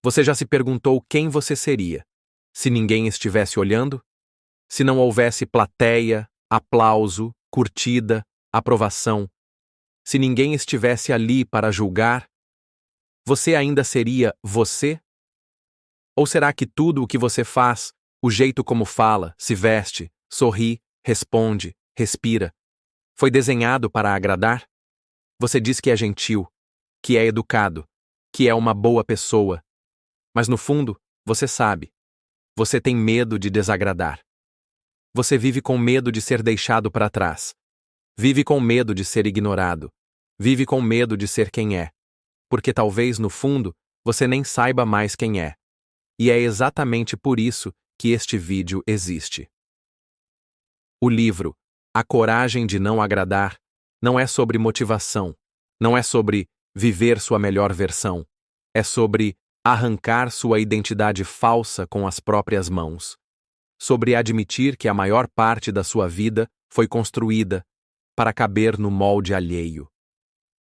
Você já se perguntou quem você seria se ninguém estivesse olhando? Se não houvesse plateia, aplauso, curtida, aprovação? Se ninguém estivesse ali para julgar? Você ainda seria você? Ou será que tudo o que você faz, o jeito como fala, se veste, sorri, responde, respira, foi desenhado para agradar? Você diz que é gentil, que é educado, que é uma boa pessoa. Mas no fundo, você sabe. Você tem medo de desagradar. Você vive com medo de ser deixado para trás. Vive com medo de ser ignorado. Vive com medo de ser quem é. Porque talvez, no fundo, você nem saiba mais quem é. E é exatamente por isso que este vídeo existe. O livro A Coragem de Não Agradar não é sobre motivação, não é sobre viver sua melhor versão, é sobre arrancar sua identidade falsa com as próprias mãos, sobre admitir que a maior parte da sua vida foi construída para caber no molde alheio.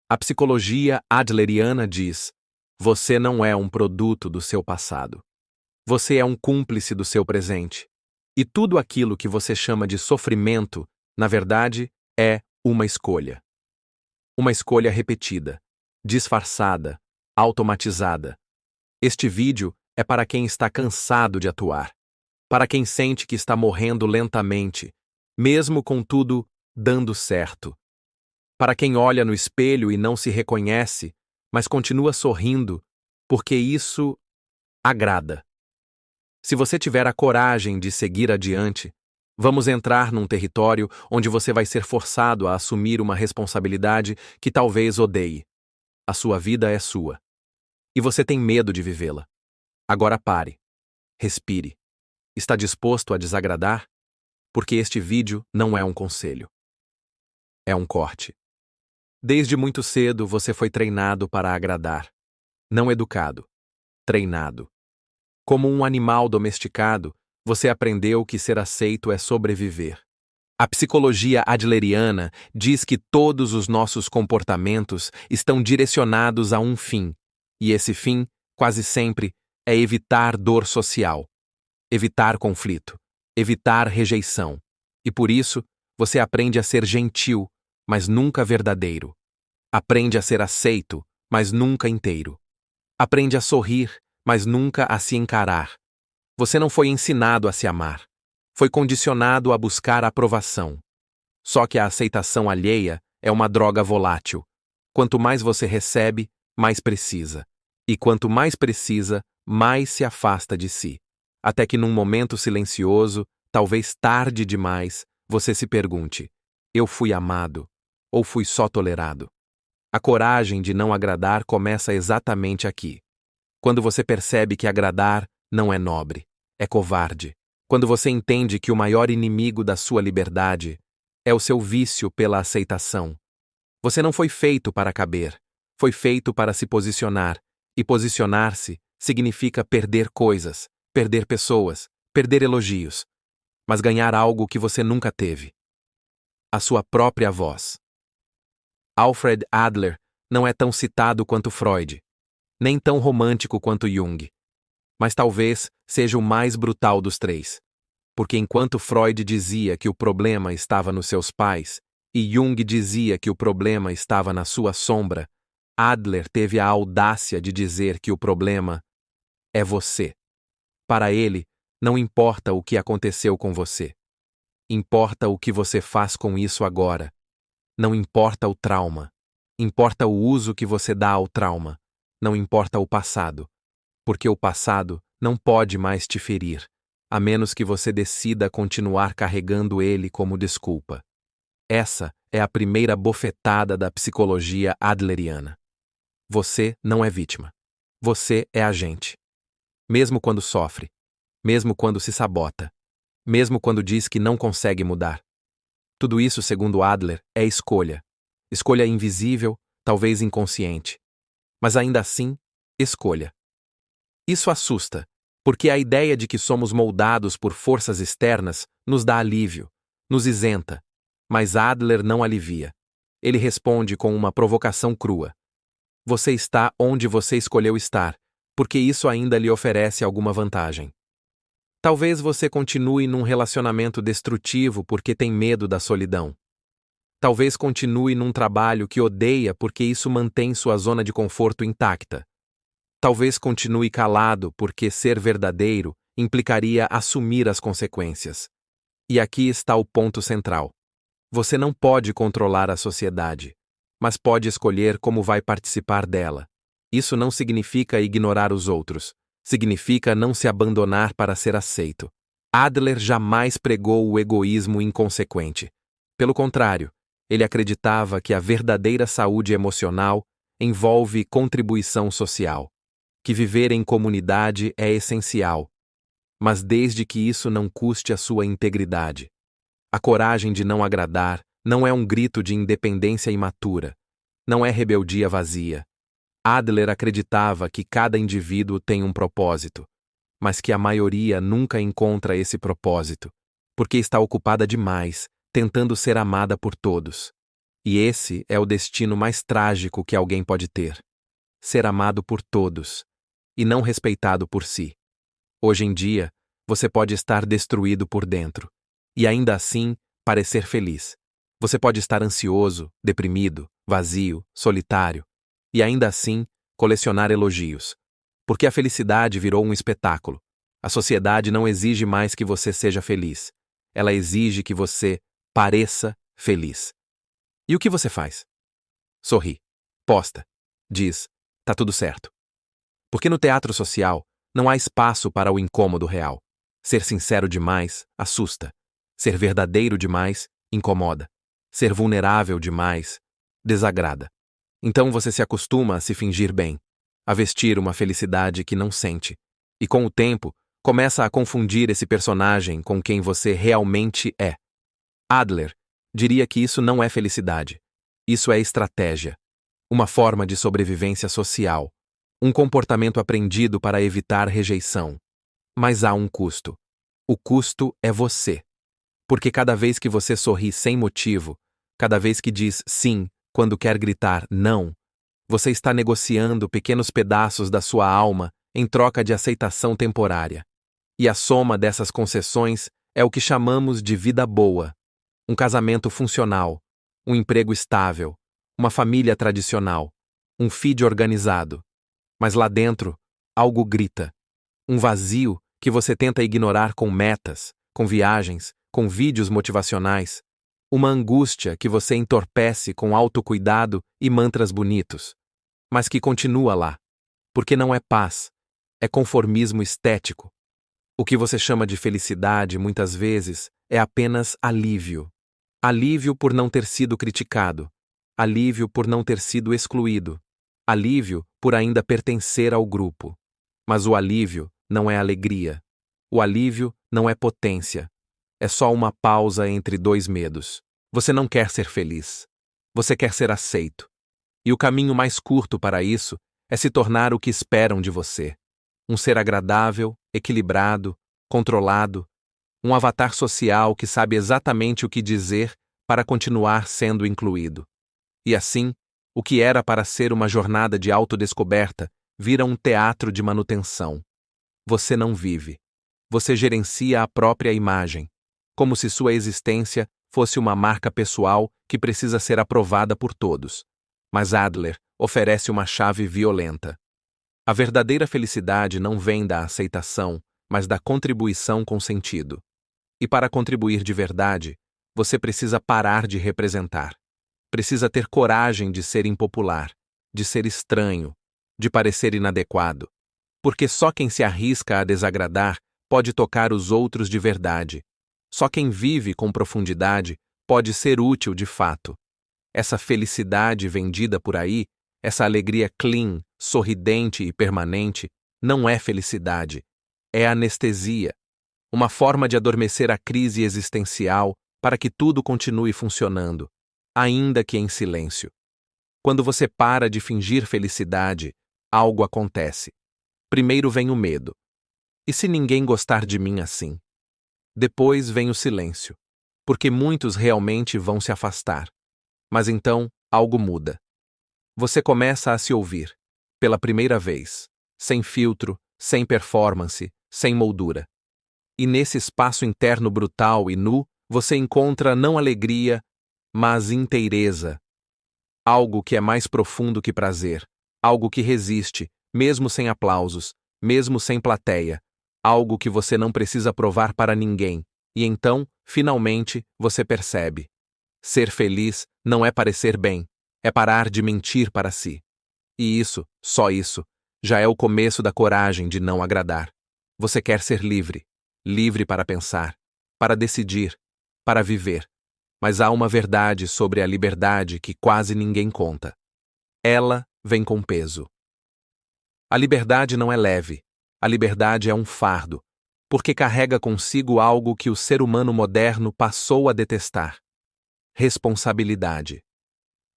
A psicologia adleriana diz: você não é um produto do seu passado. Você é um cúmplice do seu presente. E tudo aquilo que você chama de sofrimento, na verdade, é uma escolha. Uma escolha repetida, disfarçada, automatizada. Este vídeo é para quem está cansado de atuar, para quem sente que está morrendo lentamente, mesmo com tudo dando certo. Para quem olha no espelho e não se reconhece, mas continua sorrindo, porque isso agrada. Se você tiver a coragem de seguir adiante, vamos entrar num território onde você vai ser forçado a assumir uma responsabilidade que talvez odeie. A sua vida é sua. E você tem medo de vivê-la. Agora pare. Respire. Está disposto a desagradar? Porque este vídeo não é um conselho. É um corte. Desde muito cedo você foi treinado para agradar. Não educado. Treinado. Como um animal domesticado, você aprendeu que ser aceito é sobreviver. A psicologia adleriana diz que todos os nossos comportamentos estão direcionados a um fim, e esse fim, quase sempre, é evitar dor social, evitar conflito, evitar rejeição. E por isso, você aprende a ser gentil, mas nunca verdadeiro. Aprende a ser aceito, mas nunca inteiro. Aprende a sorrir, mas nunca a se encarar. Você não foi ensinado a se amar. Foi condicionado a buscar aprovação. Só que a aceitação alheia é uma droga volátil. Quanto mais você recebe, mais precisa. E quanto mais precisa, mais se afasta de si. Até que num momento silencioso, talvez tarde demais, você se pergunte: eu fui amado? Ou fui só tolerado? A coragem de não agradar começa exatamente aqui. Quando você percebe que agradar não é nobre, é covarde. Quando você entende que o maior inimigo da sua liberdade é o seu vício pela aceitação. Você não foi feito para caber, foi feito para se posicionar, e posicionar-se significa perder coisas, perder pessoas, perder elogios, mas ganhar algo que você nunca teve. A sua própria voz. Alfred Adler não é tão citado quanto Freud, nem tão romântico quanto Jung, mas talvez seja o mais brutal dos três. Porque enquanto Freud dizia que o problema estava nos seus pais, e Jung dizia que o problema estava na sua sombra, Adler teve a audácia de dizer que o problema é você. Para ele, não importa o que aconteceu com você. Importa o que você faz com isso agora. Não importa o trauma. Importa o uso que você dá ao trauma. Não importa o passado. Porque o passado não pode mais te ferir, a menos que você decida continuar carregando ele como desculpa. Essa é a primeira bofetada da psicologia adleriana. Você não é vítima. Você é agente. Mesmo quando sofre. Mesmo quando se sabota. Mesmo quando diz que não consegue mudar. Tudo isso, segundo Adler, é escolha. Escolha invisível, talvez inconsciente. Mas ainda assim, escolha. Isso assusta, porque a ideia de que somos moldados por forças externas nos dá alívio, nos isenta. Mas Adler não alivia. Ele responde com uma provocação crua. Você está onde você escolheu estar, porque isso ainda lhe oferece alguma vantagem. Talvez você continue num relacionamento destrutivo porque tem medo da solidão. Talvez continue num trabalho que odeia porque isso mantém sua zona de conforto intacta. Talvez continue calado porque ser verdadeiro implicaria assumir as consequências. E aqui está o ponto central. Você não pode controlar a sociedade, mas pode escolher como vai participar dela. Isso não significa ignorar os outros. Significa não se abandonar para ser aceito. Adler jamais pregou o egoísmo inconsequente. Pelo contrário, ele acreditava que a verdadeira saúde emocional envolve contribuição social, que viver em comunidade é essencial, mas desde que isso não custe a sua integridade. A coragem de não agradar não é um grito de independência imatura, não é rebeldia vazia. Adler acreditava que cada indivíduo tem um propósito, mas que a maioria nunca encontra esse propósito, porque está ocupada demais, tentando ser amada por todos. E esse é o destino mais trágico que alguém pode ter: ser amado por todos, e não respeitado por si. Hoje em dia, você pode estar destruído por dentro, e ainda assim parecer feliz. Você pode estar ansioso, deprimido, vazio, solitário, e ainda assim colecionar elogios. Porque a felicidade virou um espetáculo. A sociedade não exige mais que você seja feliz. Ela exige que você pareça feliz. E o que você faz? Sorri, posta, diz, tá tudo certo. Porque no teatro social não há espaço para o incômodo real. Ser sincero demais assusta. Ser verdadeiro demais incomoda. Ser vulnerável demais desagrada. Então você se acostuma a se fingir bem, a vestir uma felicidade que não sente, e com o tempo começa a confundir esse personagem com quem você realmente é. Adler diria que isso não é felicidade. Isso é estratégia, uma forma de sobrevivência social, um comportamento aprendido para evitar rejeição. Mas há um custo. O custo é você. Porque cada vez que você sorri sem motivo, cada vez que diz sim quando quer gritar não, você está negociando pequenos pedaços da sua alma em troca de aceitação temporária. E a soma dessas concessões é o que chamamos de vida boa. Um casamento funcional, um emprego estável, uma família tradicional, um feed organizado. Mas lá dentro, algo grita. Um vazio que você tenta ignorar com metas, com viagens, com vídeos motivacionais. Uma angústia que você entorpece com autocuidado e mantras bonitos. Mas que continua lá. Porque não é paz, é conformismo estético. O que você chama de felicidade, muitas vezes, é apenas alívio. Alívio por não ter sido criticado. Alívio por não ter sido excluído. Alívio por ainda pertencer ao grupo. Mas o alívio não é alegria. O alívio não é potência. É só uma pausa entre dois medos. Você não quer ser feliz. Você quer ser aceito. E o caminho mais curto para isso é se tornar o que esperam de você. Um ser agradável, equilibrado, controlado. Um avatar social que sabe exatamente o que dizer para continuar sendo incluído. E assim, o que era para ser uma jornada de autodescoberta vira um teatro de manutenção. Você não vive. Você gerencia a própria imagem, como se sua existência fosse uma marca pessoal que precisa ser aprovada por todos. Mas Adler oferece uma chave violenta. A verdadeira felicidade não vem da aceitação, mas da contribuição com sentido. E para contribuir de verdade, você precisa parar de representar. Precisa ter coragem de ser impopular, de ser estranho, de parecer inadequado. Porque só quem se arrisca a desagradar pode tocar os outros de verdade. Só quem vive com profundidade pode ser útil de fato. Essa felicidade vendida por aí, essa alegria clean, sorridente e permanente, não é felicidade. É anestesia. Uma forma de adormecer a crise existencial para que tudo continue funcionando, ainda que em silêncio. Quando você para de fingir felicidade, algo acontece. Primeiro vem o medo. E se ninguém gostar de mim assim? Depois vem o silêncio, porque muitos realmente vão se afastar. Mas então, algo muda. Você começa a se ouvir, pela primeira vez. sem filtro, sem performance, sem moldura. E nesse espaço interno brutal e nu, você encontra não alegria, mas inteireza. Algo que é mais profundo que prazer, algo que resiste, mesmo sem aplausos, mesmo sem plateia, algo que você não precisa provar para ninguém, e então, finalmente, você percebe. Ser feliz não é parecer bem, é parar de mentir para si. E isso, só isso, já é o começo da coragem de não agradar. Você quer ser livre, livre para pensar, para decidir, para viver. Mas há uma verdade sobre a liberdade que quase ninguém conta. Ela vem com peso. A liberdade não é leve. A liberdade é um fardo, porque carrega consigo algo que o ser humano moderno passou a detestar: responsabilidade.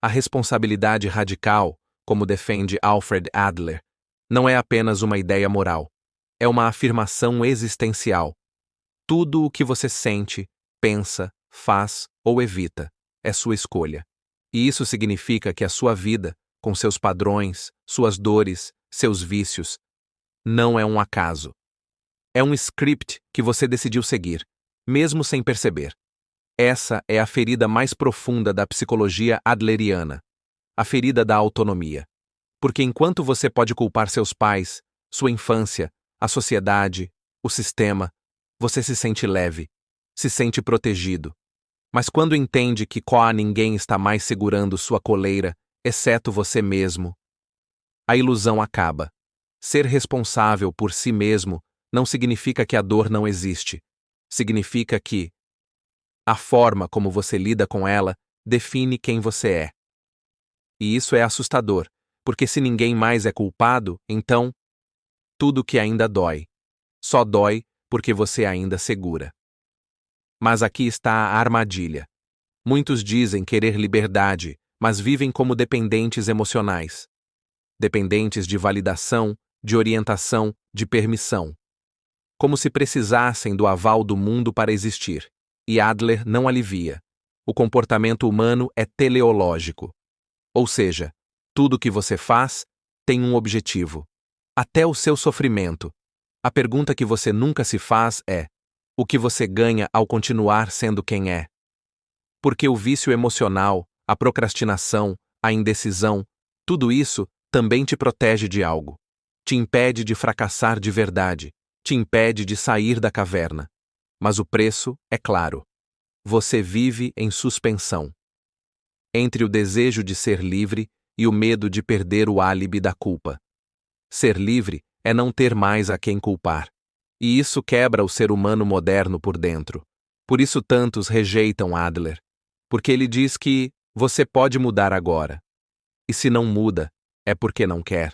A responsabilidade radical, como defende Alfred Adler, não é apenas uma ideia moral. É uma afirmação existencial. Tudo o que você sente, pensa, faz ou evita é sua escolha. E isso significa que a sua vida, com seus padrões, suas dores, seus vícios, não é um acaso. É um script que você decidiu seguir, mesmo sem perceber. Essa é a ferida mais profunda da psicologia adleriana, a ferida da autonomia. Porque enquanto você pode culpar seus pais, sua infância, a sociedade, o sistema, você se sente leve, se sente protegido. Mas quando entende que ninguém está mais segurando sua coleira, exceto você mesmo, a ilusão acaba. Ser responsável por si mesmo não significa que a dor não existe. Significa que a forma como você lida com ela define quem você é. E isso é assustador, porque se ninguém mais é culpado, então tudo que ainda dói, só dói porque você ainda segura. Mas aqui está a armadilha. Muitos dizem querer liberdade, mas vivem como dependentes emocionais. Dependentes de validação, de orientação, de permissão. Como se precisassem do aval do mundo para existir. E Adler não alivia. O comportamento humano é teleológico. Ou seja, tudo que você faz tem um objetivo. Até o seu sofrimento. A pergunta que você nunca se faz é: o que você ganha ao continuar sendo quem é? Porque o vício emocional, a procrastinação, a indecisão, tudo isso também te protege de algo. Te impede de fracassar de verdade, te impede de sair da caverna. Mas o preço é claro. Você vive em suspensão. Entre o desejo de ser livre e o medo de perder o álibi da culpa. Ser livre é não ter mais a quem culpar. E isso quebra o ser humano moderno por dentro. Por isso tantos rejeitam Adler. Porque ele diz que você pode mudar agora. E se não muda, é porque não quer.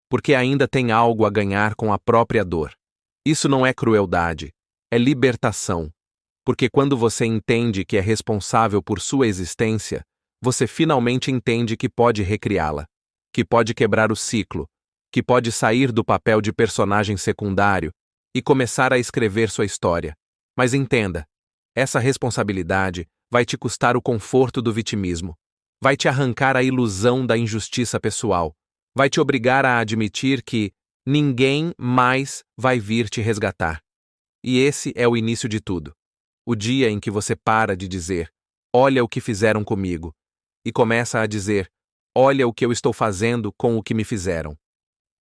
Porque ainda tem algo a ganhar com a própria dor. Isso não é crueldade, é libertação. Porque quando você entende que é responsável por sua existência, você finalmente entende que pode recriá-la, que pode quebrar o ciclo, que pode sair do papel de personagem secundário e começar a escrever sua história. Mas entenda, essa responsabilidade vai te custar o conforto do vitimismo, vai te arrancar a ilusão da injustiça pessoal, vai te obrigar a admitir que ninguém mais vai vir te resgatar. E esse é o início de tudo. O dia em que você para de dizer, olha o que fizeram comigo, e começa a dizer, olha o que eu estou fazendo com o que me fizeram.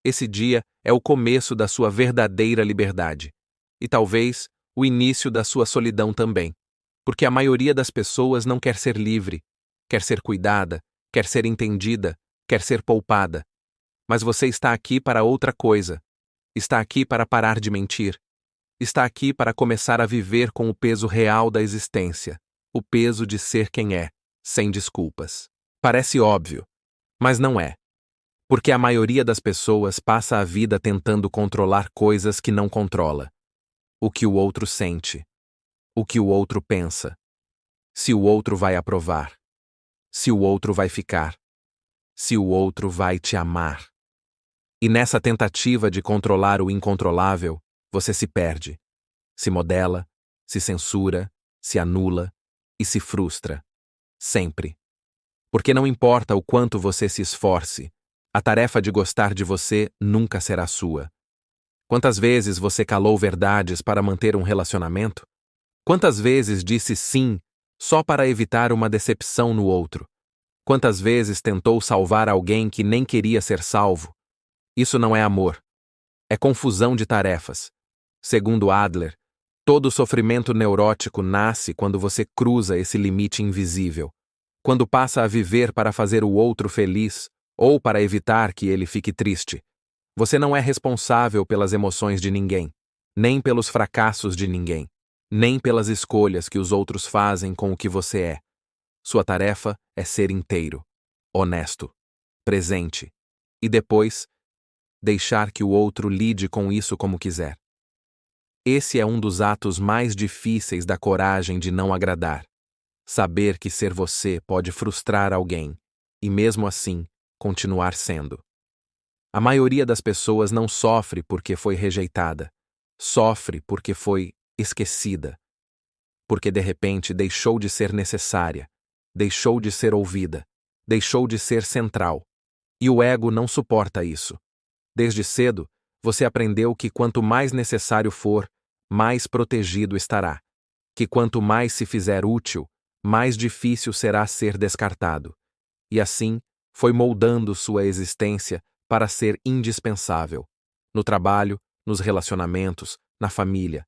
Esse dia é o começo da sua verdadeira liberdade. E talvez o início da sua solidão também. Porque a maioria das pessoas não quer ser livre, quer ser cuidada, quer ser entendida, quer ser poupada. Mas você está aqui para outra coisa. Está aqui para parar de mentir. Está aqui para começar a viver com o peso real da existência, o peso de ser quem é, sem desculpas. Parece óbvio, mas não é. Porque a maioria das pessoas passa a vida tentando controlar coisas que não controla. O que o outro sente. O que o outro pensa. Se o outro vai aprovar. Se o outro vai ficar. Se o outro vai te amar. E nessa tentativa de controlar o incontrolável, você se perde, se modela, se censura, se anula e se frustra. Sempre. Porque não importa o quanto você se esforce, A tarefa de gostar de você nunca será sua. Quantas vezes você calou verdades para manter um relacionamento? Quantas vezes disse sim só para evitar uma decepção no outro? Quantas vezes tentou salvar alguém que nem queria ser salvo? Isso não é amor. É confusão de tarefas. Segundo Adler, todo sofrimento neurótico nasce quando você cruza esse limite invisível, quando passa a viver para fazer o outro feliz ou para evitar que ele fique triste. Você não é responsável pelas emoções de ninguém, nem pelos fracassos de ninguém, nem pelas escolhas que os outros fazem com o que você é. Sua tarefa é ser inteiro, honesto, presente, e depois, deixar que o outro lide com isso como quiser. Esse é um dos atos mais difíceis da coragem de não agradar. Saber que ser você pode frustrar alguém, e mesmo assim, continuar sendo. A maioria das pessoas não sofre porque foi rejeitada. Sofre porque foi esquecida. Porque de repente deixou de ser necessária, deixou de ser ouvida, deixou de ser central. E o ego não suporta isso. Desde cedo, você aprendeu que quanto mais necessário for, mais protegido estará. Que quanto mais se fizer útil, mais difícil será ser descartado. E assim, foi moldando sua existência para ser indispensável. No trabalho, nos relacionamentos, na família.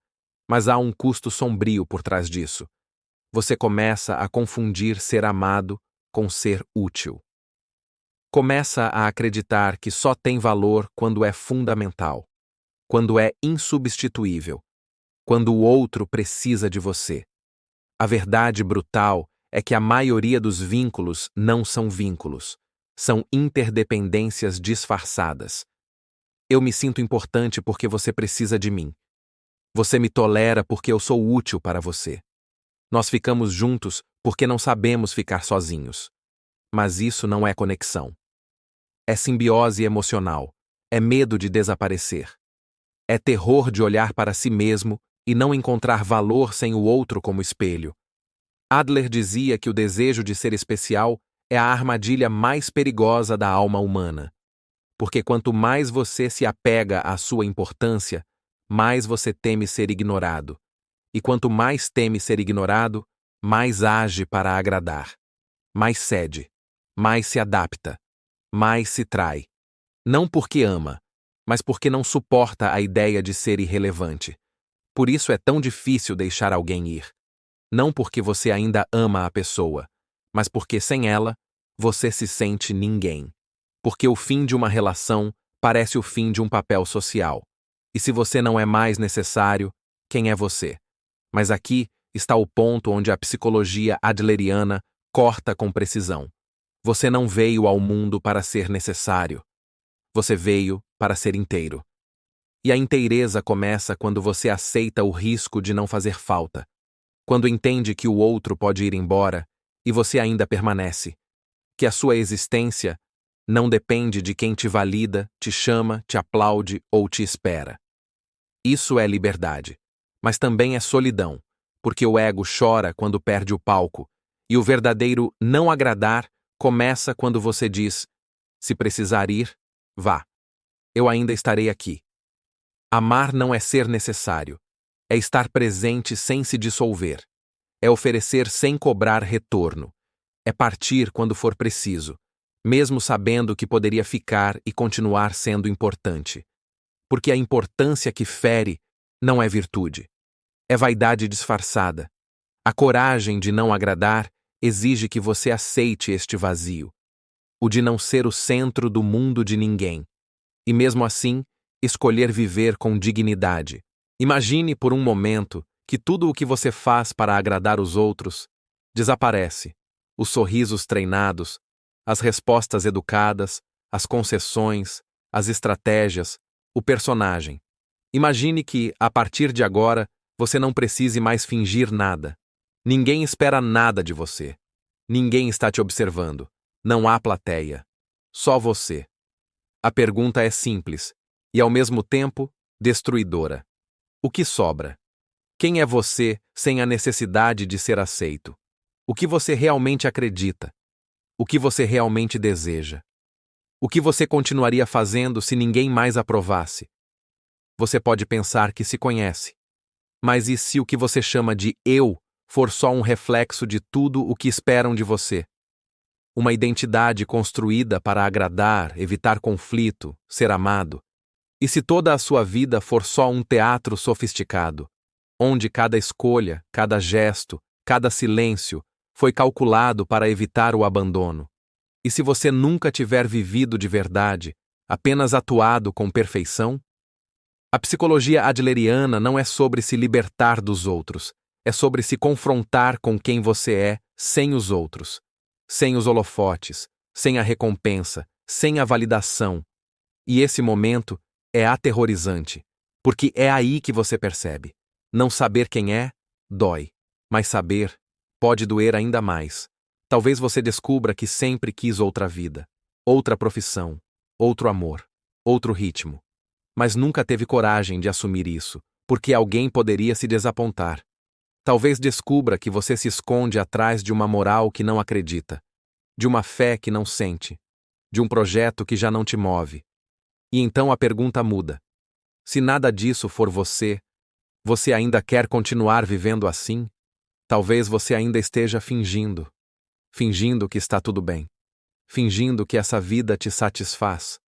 Mas há um custo sombrio por trás disso. Você começa a confundir ser amado com ser útil. Começa a acreditar que só tem valor quando é fundamental, quando é insubstituível, quando o outro precisa de você. A verdade brutal é que a maioria dos vínculos não são vínculos, são interdependências disfarçadas. Eu me sinto importante porque você precisa de mim. Você me tolera porque eu sou útil para você. Nós ficamos juntos porque não sabemos ficar sozinhos. Mas isso não é conexão. É simbiose emocional, é medo de desaparecer. É terror de olhar para si mesmo e não encontrar valor sem o outro como espelho. Adler dizia que o desejo de ser especial é a armadilha mais perigosa da alma humana. Porque quanto mais você se apega à sua importância, mais você teme ser ignorado. E quanto mais teme ser ignorado, mais age para agradar. Mais cede, mais se adapta, mais se trai. Não porque ama, mas porque não suporta a ideia de ser irrelevante. Por isso é tão difícil deixar alguém ir. Não porque você ainda ama a pessoa, mas porque sem ela, você se sente ninguém. Porque o fim de uma relação parece o fim de um papel social. E se você não é mais necessário, quem é você? Mas aqui está o ponto onde a psicologia adleriana corta com precisão. Você não veio ao mundo para ser necessário. Você veio para ser inteiro. E a inteireza começa quando você aceita o risco de não fazer falta. Quando entende que o outro pode ir embora e você ainda permanece. Que a sua existência não depende de quem te valida, te chama, te aplaude ou te espera. Isso é liberdade. Mas também é solidão, porque o ego chora quando perde o palco, e o verdadeiro não agradar começa quando você diz: se precisar ir, vá. Eu ainda estarei aqui. Amar não é ser necessário. É estar presente sem se dissolver. É oferecer sem cobrar retorno. É partir quando for preciso, mesmo sabendo que poderia ficar e continuar sendo importante. Porque a importância que fere não é virtude. É vaidade disfarçada. A coragem de não agradar exige que você aceite este vazio. O de não ser o centro do mundo de ninguém. E mesmo assim, escolher viver com dignidade. Imagine por um momento que tudo o que você faz para agradar os outros desaparece. Os sorrisos treinados, as respostas educadas, as concessões, as estratégias, o personagem. Imagine que, a partir de agora, você não precise mais fingir nada. Ninguém espera nada de você. Ninguém está te observando. Não há plateia. Só você. A pergunta é simples e, ao mesmo tempo, destruidora. O que sobra? Quem é você sem a necessidade de ser aceito? O que você realmente acredita? O que você realmente deseja? O que você continuaria fazendo se ninguém mais aprovasse? Você pode pensar que se conhece. Mas e se o que você chama de eu for só um reflexo de tudo o que esperam de você? Uma identidade construída para agradar, evitar conflito, ser amado? E se toda a sua vida for só um teatro sofisticado, onde cada escolha, cada gesto, cada silêncio foi calculado para evitar o abandono? E se você nunca tiver vivido de verdade, apenas atuado com perfeição? A psicologia adleriana não é sobre se libertar dos outros, é sobre se confrontar com quem você é sem os outros, sem os holofotes, sem a recompensa, sem a validação. E esse momento é aterrorizante, porque é aí que você percebe. Não saber quem é, dói, mas saber pode doer ainda mais. Talvez você descubra que sempre quis outra vida, outra profissão, outro amor, outro ritmo. Mas nunca teve coragem de assumir isso, porque alguém poderia se desapontar. Talvez descubra que você se esconde atrás de uma moral que não acredita, de uma fé que não sente, de um projeto que já não te move. E então a pergunta muda. Se nada disso for você, você ainda quer continuar vivendo assim? Talvez você ainda esteja fingindo. Fingindo que está tudo bem. Fingindo que essa vida te satisfaz.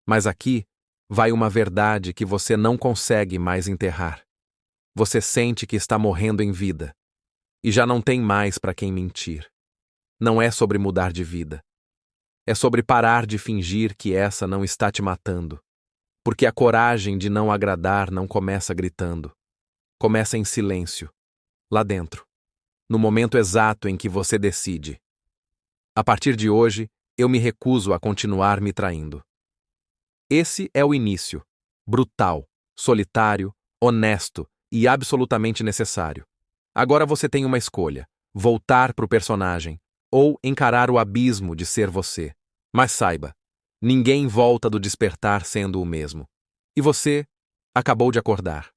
Mas aqui vai uma verdade que você não consegue mais enterrar. Você sente que está morrendo em vida. E já não tem mais para quem mentir. Não é sobre mudar de vida. É sobre parar de fingir que essa não está te matando. Porque a coragem de não agradar não começa gritando. Começa em silêncio, lá dentro. No momento exato em que você decide. A partir de hoje, eu me recuso a continuar me traindo. Esse é o início. Brutal, solitário, honesto e absolutamente necessário. Agora você tem uma escolha: voltar para o personagem ou encarar o abismo de ser você. Mas saiba, ninguém volta do despertar sendo o mesmo. E você acabou de acordar.